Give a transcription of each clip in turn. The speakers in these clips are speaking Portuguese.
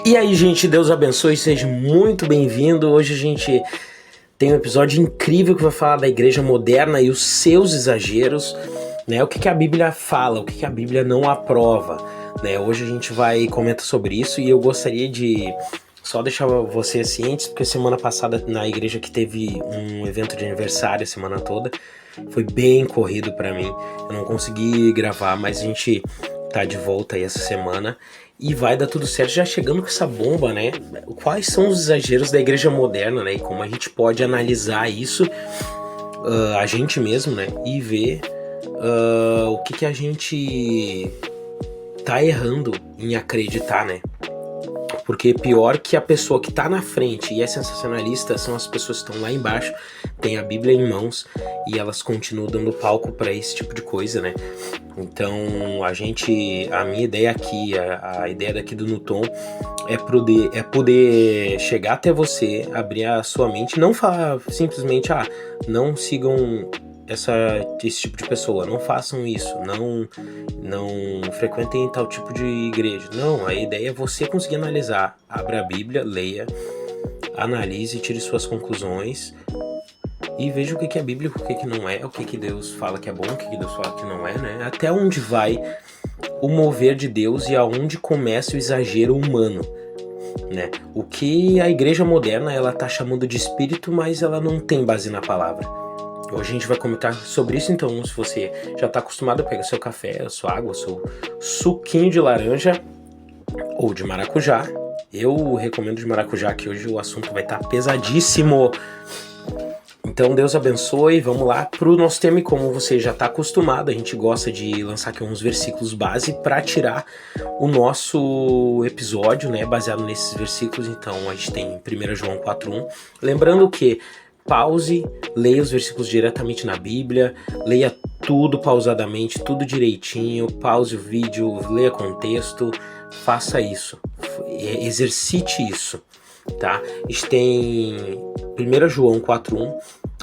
E aí, gente, Deus abençoe, seja muito bem-vindo. Hoje a gente tem um episódio incrível que vai falar da igreja moderna e os seus exageros, né? O que a Bíblia fala, o que a Bíblia não aprova, né? Hoje a gente vai comentar sobre isso e eu gostaria de só deixar vocês cientes, porque semana passada na igreja que teve um evento de aniversário a semana toda, foi bem corrido pra mim, eu não consegui gravar, mas a gente tá de volta aí essa semana e vai dar tudo certo, já chegando com essa bomba, né? Quais são os exageros da igreja moderna, né? E como a gente pode analisar isso, a gente mesmo, né? E ver o que a gente tá errando em acreditar, né? Porque pior que a pessoa que tá na frente e é sensacionalista são as pessoas que estão lá embaixo, tem a Bíblia em mãos e elas continuam dando palco para esse tipo de coisa, né? Então a minha ideia aqui, a ideia daqui do Nuton é poder chegar até você, abrir a sua mente, não falar simplesmente, não sigam esse tipo de pessoa, não façam isso, não frequentem tal tipo de igreja. Não, a ideia é você conseguir analisar. Abra a Bíblia, leia, analise, tire suas conclusões e veja o que é Bíblia, o que não é, o que Deus fala que é bom, o que Deus fala que não é, né? Até onde vai o mover de Deus e aonde começa o exagero humano, né? O que a igreja moderna ela tá chamando de espírito, mas ela não tem base na palavra. Hoje a gente vai comentar sobre isso, então se você já está acostumado a pegar seu café, a sua água, seu suquinho de laranja ou de maracujá, eu recomendo de maracujá, que hoje o assunto vai estar pesadíssimo. Então Deus abençoe, vamos lá para o nosso tema. E como você já está acostumado, a gente gosta de lançar aqui uns versículos base para tirar o nosso episódio, né, baseado nesses versículos. Então a gente tem 1 João 4:1, lembrando que pause, leia os versículos diretamente na Bíblia, leia tudo pausadamente, tudo direitinho, pause o vídeo, leia contexto, faça isso, exercite isso, tá? A gente tem 1 João 4:1,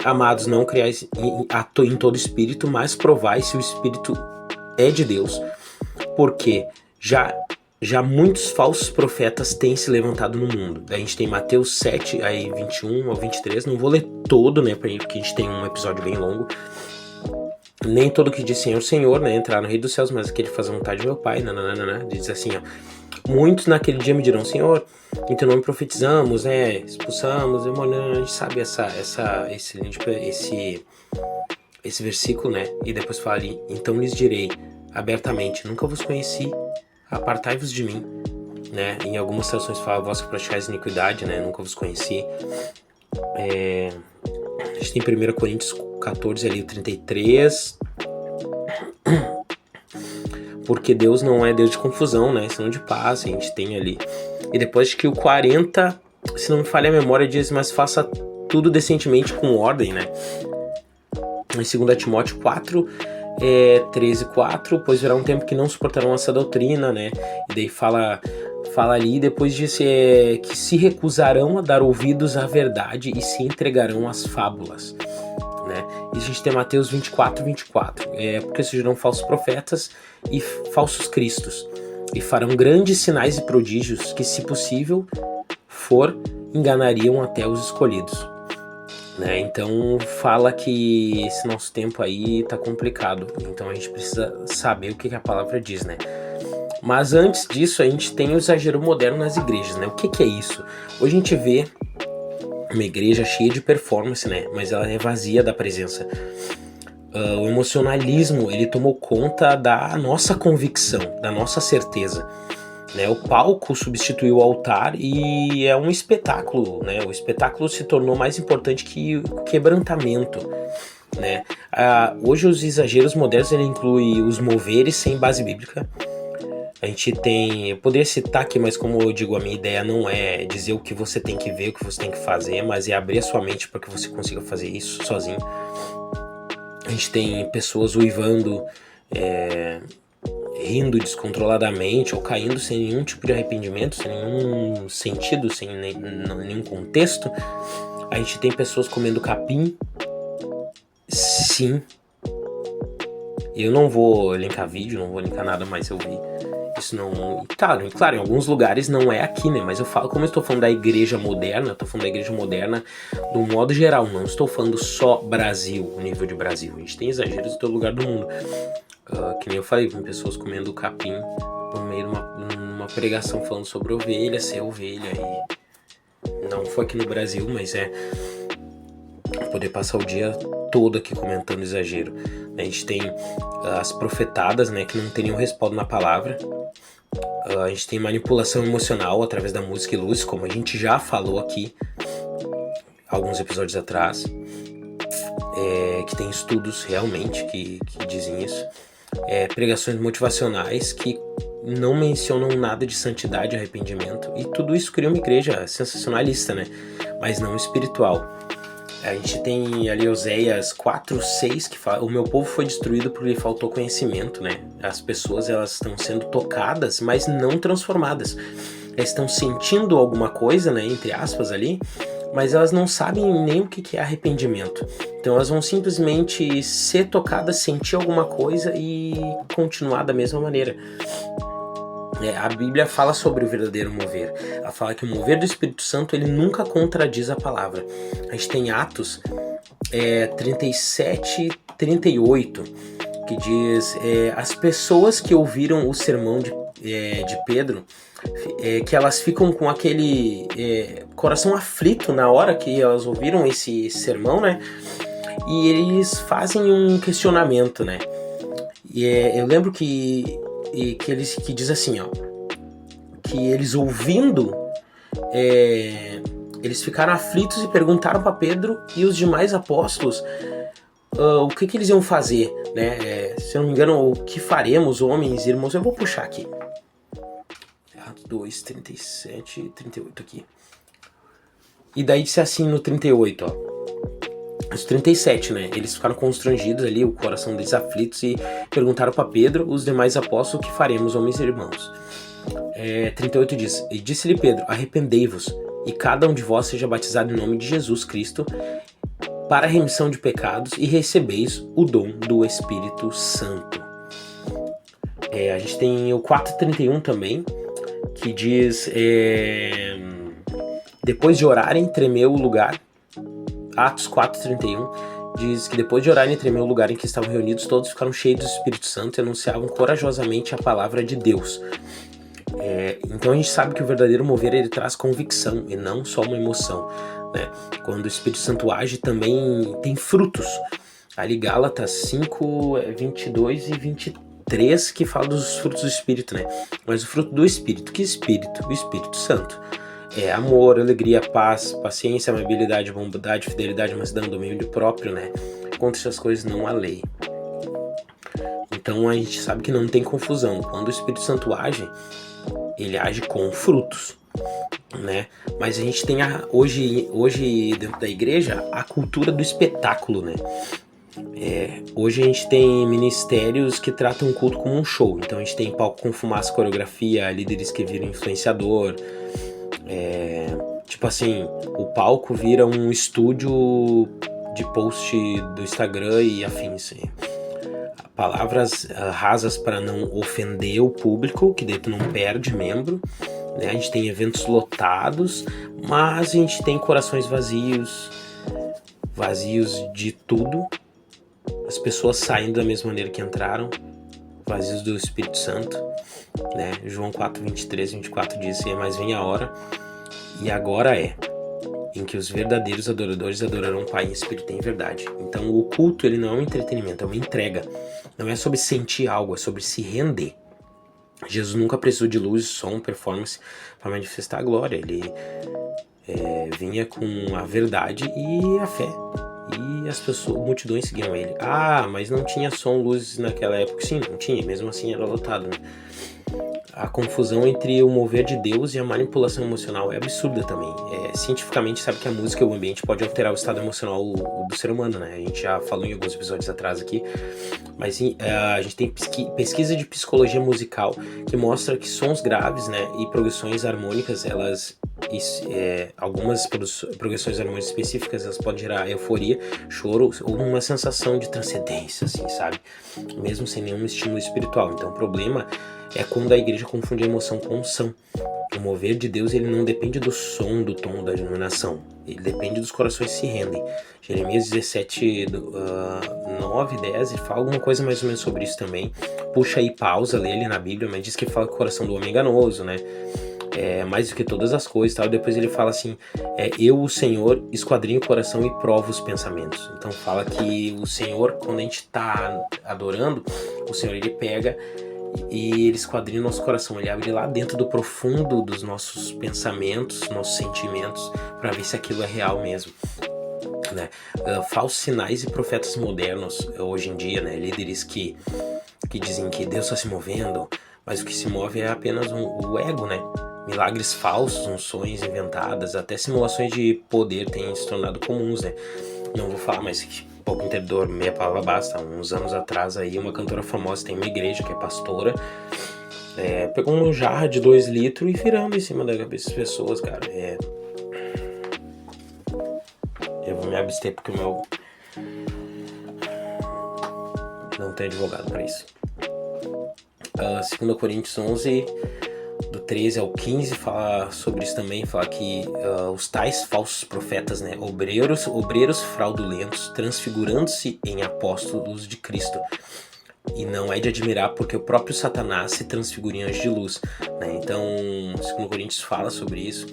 amados, não creais em todo espírito, mas provai se o espírito é de Deus, porque já muitos falsos profetas têm se levantado no mundo. A gente tem Mateus 7, aí 21 ao 23. Não vou ler todo, né? Porque a gente tem um episódio bem longo. Nem todo que diz Senhor, Senhor, né? Entrar no reino dos céus, mas aquele faz a vontade do meu Pai. Diz assim, ó. Muitos naquele dia me dirão, Senhor, em teu nome profetizamos, né? Expulsamos, demônio. A gente sabe esse versículo, né? E depois fala ali, então lhes direi abertamente, nunca vos conheci, apartai-vos de mim, né? Em algumas traduções fala, vós que praticais iniquidade, né? Nunca vos conheci. A gente tem 1 Coríntios 14, ali, 33. Porque Deus não é Deus de confusão, né? Senão de paz, a gente tem ali. E depois que o 40, se não me falha a memória, diz, mas faça tudo decentemente com ordem, né? Em 2 Timóteo 4, 13:4, pois virá um tempo que não suportarão essa doutrina, né? E daí fala ali, depois diz que se recusarão a dar ouvidos à verdade e se entregarão às fábulas, né? E a gente tem Mateus 24:24, porque surgirão falsos profetas e falsos cristos, e farão grandes sinais e prodígios que, se possível for, enganariam até os escolhidos. Né? Então fala que esse nosso tempo aí tá complicado, então a gente precisa saber o que a palavra diz, né? Mas antes disso a gente tem o exagero moderno nas igrejas, né? O que é isso? Hoje a gente vê uma igreja cheia de performance, né? Mas ela é vazia da presença. O emocionalismo, ele tomou conta da nossa convicção, da nossa certeza, né? O palco substituiu o altar e é um espetáculo, né? O espetáculo se tornou mais importante que o quebrantamento, né? Hoje os exageros modernos ele inclui os moveres sem base bíblica. A gente tem, eu poderia citar aqui, mas como eu digo, a minha ideia não é dizer o que você tem que ver, o que você tem que fazer, mas é abrir a sua mente para que você consiga fazer isso sozinho. A gente tem pessoas uivando, rindo descontroladamente ou caindo sem nenhum tipo de arrependimento, sem nenhum sentido, sem nenhum contexto. A gente tem pessoas comendo capim. Sim. Eu não vou linkar vídeo, não vou linkar nada, mas eu vi. Isso não... Claro, em alguns lugares não é aqui, né? Mas como eu estou falando da igreja moderna, eu estou falando da igreja moderna do modo geral, não estou falando só Brasil, o nível de Brasil. A gente tem exageros em todo lugar do mundo. Que nem eu falei, com pessoas comendo capim no meio de uma pregação falando sobre ovelha, ser ovelha. E não foi aqui no Brasil, mas poder passar o dia todo aqui comentando exagero. A gente tem as profetadas, né, que não tem nenhum respaldo na palavra. A gente tem manipulação emocional através da música e luz, como a gente já falou aqui alguns episódios atrás, que tem estudos realmente que dizem isso. Pregações motivacionais que não mencionam nada de santidade e arrependimento, e tudo isso cria uma igreja sensacionalista, né, mas não espiritual. A gente tem ali Oséias 4:6 que fala: o meu povo foi destruído porque lhe faltou conhecimento, né? As pessoas, elas estão sendo tocadas, mas não transformadas. Elas estão sentindo alguma coisa, né, entre aspas ali, mas elas não sabem nem o que é arrependimento. Então elas vão simplesmente ser tocadas, sentir alguma coisa e continuar da mesma maneira. A Bíblia fala sobre o verdadeiro mover. Ela fala que o mover do Espírito Santo, ele nunca contradiz a palavra. A gente tem Atos 37:38, que diz: as pessoas que ouviram o sermão de Pedro, que elas ficam com aquele coração aflito na hora que elas ouviram esse sermão, né? E eles fazem um questionamento, né? Eu lembro que diz assim, ó, que eles ouvindo, eles ficaram aflitos e perguntaram para Pedro e os demais apóstolos o que eles iam fazer, né? Se eu não me engano, o que faremos, homens e irmãos. Eu vou puxar aqui. 2, 37 e 38 aqui. E daí disse assim no 38, ó. Os 37, né? Eles ficaram constrangidos ali, o coração deles aflitos, e perguntaram para Pedro, os demais apóstolos: o que faremos, homens e irmãos? 38 diz: e disse-lhe Pedro: arrependei-vos, e cada um de vós seja batizado em nome de Jesus Cristo para a remissão de pecados, e recebeis o dom do Espírito Santo. A gente tem o 4:31 também, que diz: depois de orarem, tremeu o lugar. Atos 4:31 diz que depois de orarem, tremeu o lugar em que estavam reunidos, todos ficaram cheios do Espírito Santo e anunciavam corajosamente a palavra de Deus. Então a gente sabe que o verdadeiro mover, ele traz convicção e não só uma emoção, né? Quando o Espírito Santo age, também tem frutos. Ali Gálatas 5:22 e 23 que fala dos frutos do Espírito, né? Mas o fruto do Espírito, que Espírito? O Espírito Santo. Amor, alegria, paz, paciência, amabilidade, bondade, fidelidade, mansidão, domínio próprio, né? Contra essas coisas não há lei. Então a gente sabe que não tem confusão. Quando o Espírito Santo age, ele age com frutos, né? Mas a gente tem hoje dentro da igreja a cultura do espetáculo, né? Hoje a gente tem ministérios que tratam o culto como um show. Então a gente tem palco com fumaça, coreografia, líderes que viram influenciador. Tipo assim, o palco vira um estúdio de post do Instagram e afins. Palavras rasas para não ofender o público, que daí tu não perde membro, né? A gente tem eventos lotados, mas a gente tem corações vazios de tudo. As pessoas saindo da mesma maneira que entraram, vazios do Espírito Santo, né? João 4:23 e 24 diz: mas vem a hora, e agora em que os verdadeiros adoradores adorarão o Pai em espírito e em verdade. Então o culto, ele não é um entretenimento, é uma entrega. Não é sobre sentir algo, é sobre se render. Jesus nunca precisou de luz, som, performance para manifestar a glória. Ele vinha com a verdade e a fé. E as pessoas, multidões seguiam ele. Mas não tinha som, luzes naquela época. Sim, não tinha, mesmo assim era lotado, né? A confusão entre o mover de Deus e a manipulação emocional é absurda também. Cientificamente sabe que a música e o ambiente pode alterar o estado emocional do ser humano, né? A gente já falou em alguns episódios atrás aqui. Mas a gente tem pesquisa de psicologia musical que mostra que sons graves, né, e progressões harmônicas, algumas progressões harmônicas específicas, elas podem gerar euforia, choro ou uma sensação de transcendência, assim, sabe? Mesmo sem nenhum estímulo espiritual. Então o problema é quando a igreja confunde a emoção com unção. O mover de Deus, ele não depende do som, do tom, da iluminação. Ele depende dos corações que se rendem. Jeremias 17, 9, 10, ele fala alguma coisa mais ou menos sobre isso também. Puxa aí pausa, lê ali na Bíblia, mas diz que fala que o coração do homem é enganoso, né? Mais do que todas as coisas, tal. Depois ele fala assim, eu, o Senhor, esquadrinho o coração e provo os pensamentos. Então fala que o Senhor, quando a gente está adorando, o Senhor, ele pega e ele esquadrinha o nosso coração, ele abre lá dentro do profundo dos nossos pensamentos, nossos sentimentos, para ver se aquilo é real mesmo, né? Falsos sinais e profetas modernos hoje em dia, né? Líderes que dizem que Deus está se movendo, mas o que se move é apenas o ego, né? Milagres falsos, unções inventadas, até simulações de poder têm se tornado comuns, né? Não vou falar mais que pouco entendedor, meia palavra basta. Uns anos atrás aí, uma cantora famosa tem uma igreja que é pastora, pegou uma jarra de 2 litros e virando em cima da cabeça das pessoas, cara. Eu vou me abster porque o meu não tem advogado pra isso. 2 Coríntios 11, do 13 ao 15, fala sobre isso também, fala que os tais falsos profetas, né, obreiros fraudulentos, transfigurando-se em apóstolos de Cristo. E não é de admirar, porque o próprio Satanás se transfigura em anjo de luz, né? Então, 2 Coríntios fala sobre isso.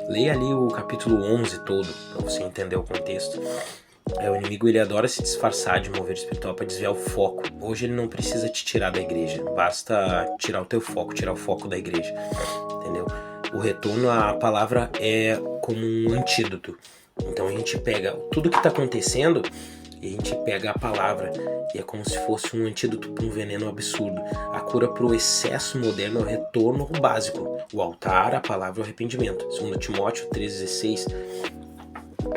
Leia ali o capítulo 11 todo, para você entender o contexto. O inimigo, ele adora se disfarçar de mover espiritual para desviar o foco. Hoje ele não precisa te tirar da igreja, basta tirar o teu foco, tirar o foco da igreja, entendeu? O retorno à palavra é como um antídoto. Então a gente pega tudo que está acontecendo e a gente pega a palavra e é como se fosse um antídoto para um veneno absurdo. A cura para o excesso moderno é o retorno básico, o altar, a palavra e o arrependimento. 2 Timóteo 3,16.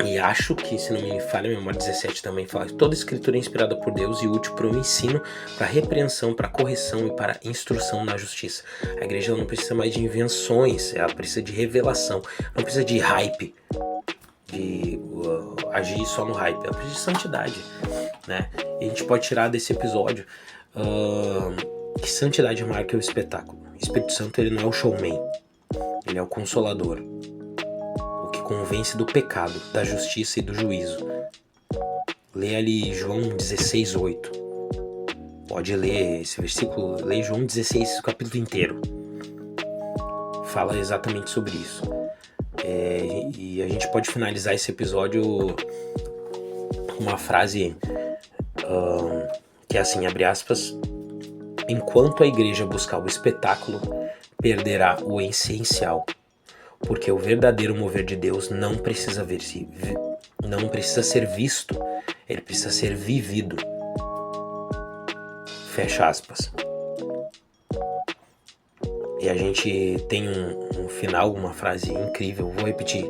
E acho que, se não me falha a memória, 17 também fala que toda escritura é inspirada por Deus e útil para o ensino, para a repreensão, para a correção e para a instrução na justiça. A igreja não precisa mais de invenções, ela precisa de revelação, não precisa de hype, de agir só no hype, ela precisa de santidade, né? E a gente pode tirar desse episódio que santidade marca o espetáculo. O Espírito Santo, ele não é o showman, ele é o consolador, convence do pecado, da justiça e do juízo. Lê ali João 16:8. Pode ler esse versículo, lê João 16, o capítulo inteiro. Fala exatamente sobre isso. E a gente pode finalizar esse episódio com uma frase que é assim, abre aspas: enquanto a igreja buscar o espetáculo, perderá o essencial. Porque o verdadeiro mover de Deus não precisa não precisa ser visto, ele precisa ser vivido. Fecha aspas. E a gente tem um final, uma frase incrível, vou repetir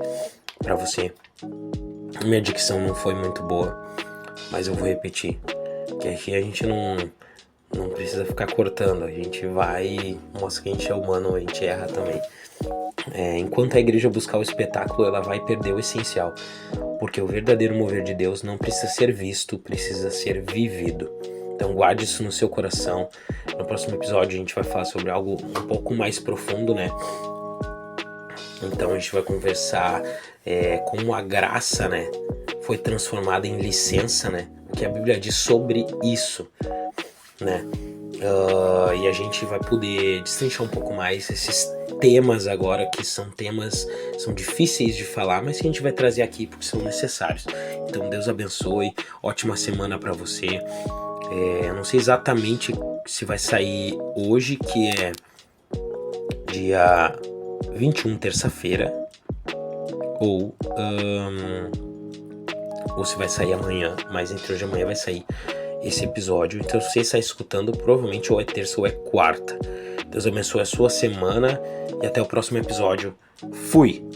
para você. Minha dicção não foi muito boa, mas eu vou repetir. Que aqui a gente não precisa ficar cortando, a gente vai, mostra que a gente é humano, a gente erra também. Enquanto a igreja buscar o espetáculo, ela vai perder o essencial, porque o verdadeiro mover de Deus não precisa ser visto, precisa ser vivido. Então guarde isso no seu coração. No próximo episódio a gente vai falar sobre algo um pouco mais profundo, né? Então a gente vai conversar como a graça, né, foi transformada em licença, né? O que a Bíblia diz sobre isso, né? E a gente vai poder destrinchar um pouco mais esses temas agora, que são difíceis de falar, mas que a gente vai trazer aqui porque são necessários. Então Deus abençoe, ótima semana para você. Eu não sei exatamente se vai sair hoje, que é dia 21, terça-feira, ou se vai sair amanhã, mas entre hoje e amanhã vai sair esse episódio. Então, se você está escutando, provavelmente ou é terça ou é quarta. Deus abençoe a sua semana e até o próximo episódio. Fui!